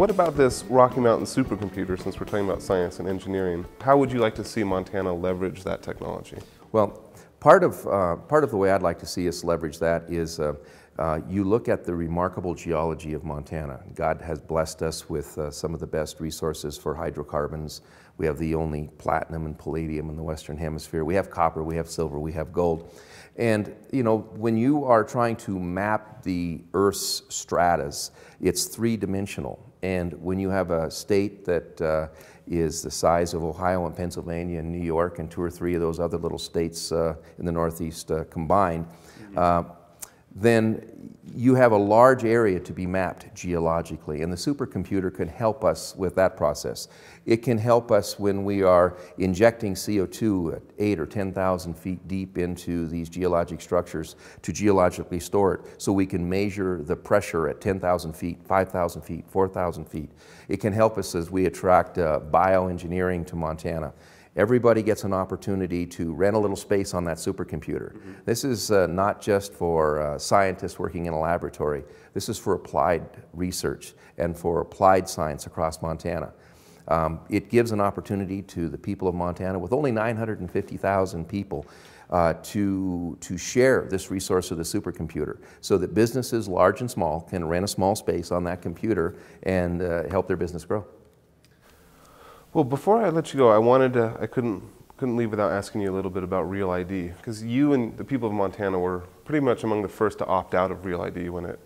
what about this Rocky Mountain supercomputer, since we're talking about science and engineering? How would you like to see Montana leverage that technology? Well, part of the way I'd like to see us leverage that is you look at the remarkable geology of Montana. God has blessed us with some of the best resources for hydrocarbons. We have the only platinum and palladium in the Western Hemisphere. We have copper, we have silver, we have gold. And you know, when you are trying to map the Earth's stratas, it's three-dimensional. And when you have a state that is the size of Ohio and Pennsylvania and New York and two or three of those other little states in the Northeast combined, then you have a large area to be mapped geologically, and the supercomputer can help us with that process. It can help us when we are injecting CO2 at 8 or 10,000 feet deep into these geologic structures to geologically store it, so we can measure the pressure at 10,000 feet, 5,000 feet, 4,000 feet. It can help us as we attract bioengineering to Montana. Everybody gets an opportunity to rent a little space on that supercomputer. Mm-hmm. This is not just for scientists working in a laboratory. This is for applied research and for applied science across Montana. It gives an opportunity to the people of Montana, with only 950,000 people, to share this resource of the supercomputer, so that businesses large and small can rent a small space on that computer and help their business grow. Well, before I let you go, I couldn't leave without asking you a little bit about Real ID, because you and the people of Montana were pretty much among the first to opt out of Real ID when it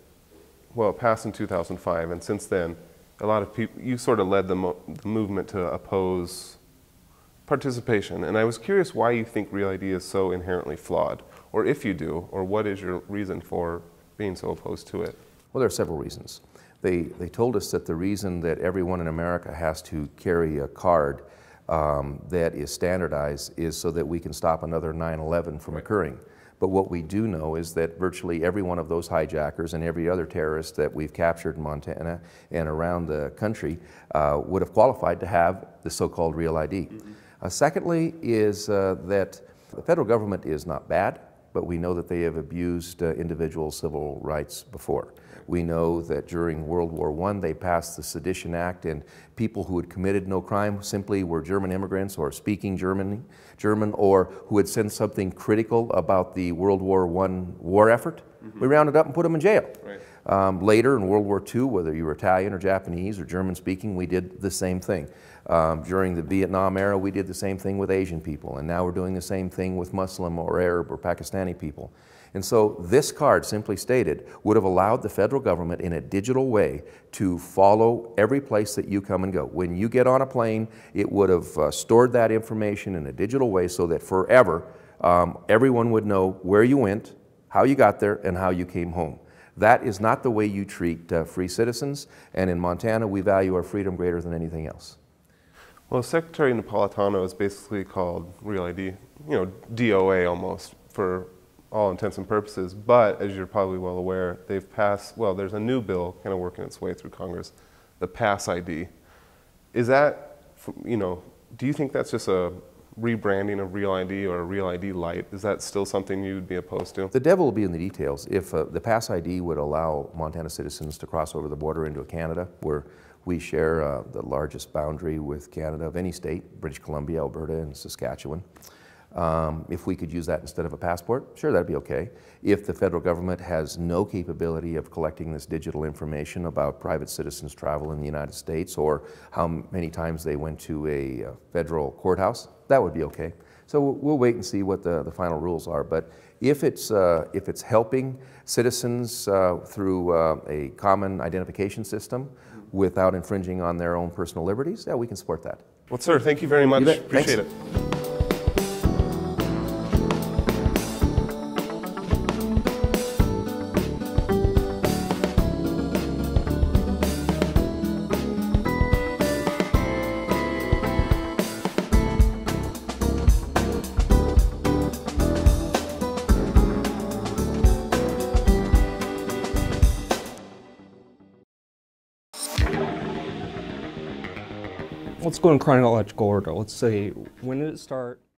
passed in 2005, and since then, a lot of people, you sort of led the movement to oppose participation, and I was curious why you think Real ID is so inherently flawed, or if you do, or what is your reason for being so opposed to it? Well, there are several reasons. They told us that the reason that everyone in America has to carry a card that is standardized is so that we can stop another 9/11 from occurring. But what we do know is that virtually every one of those hijackers and every other terrorist that we've captured in Montana and around the country would have qualified to have the so-called Real ID. Mm-hmm. Secondly is that the federal government is not bad, but we know that they have abused individual civil rights before. We know that during World War I they passed the Sedition Act, and people who had committed no crime simply were German immigrants or speaking German, or who had said something critical about the World War I war effort. Mm-hmm. We rounded up and put them in jail. Right. Later in World War II, whether you were Italian or Japanese or German speaking, we did the same thing. During the Vietnam era, we did the same thing with Asian people, and now we're doing the same thing with Muslim or Arab or Pakistani people. And so this card, simply stated, would have allowed the federal government in a digital way to follow every place that you come and go. When you get on a plane, it would have stored that information in a digital way so that forever everyone would know where you went, how you got there, and how you came home. That is not the way you treat free citizens, and in Montana we value our freedom greater than anything else. Well, Secretary Napolitano is basically called Real ID, you know, DOA almost, for all intents and purposes, but as you're probably well aware, they've passed, well, there's a new bill kind of working its way through Congress, the Pass ID. Is that, you know, do you think that's just a rebranding of Real ID or a Real ID Lite? Is that still something you'd be opposed to? The devil will be in the details. If the Pass ID would allow Montana citizens to cross over the border into Canada, where we share the largest boundary with Canada of any state, British Columbia, Alberta, and Saskatchewan. If we could use that instead of a passport, sure, that'd be okay. If the federal government has no capability of collecting this digital information about private citizens' travel in the United States or how many times they went to a federal courthouse, that would be okay. So we'll wait and see what the final rules are. But if it's helping citizens through a common identification system without infringing on their own personal liberties, yeah, we can support that. Well, sir, thank you very much. Appreciate it. Let's go in chronological order. Let's say, when did it start?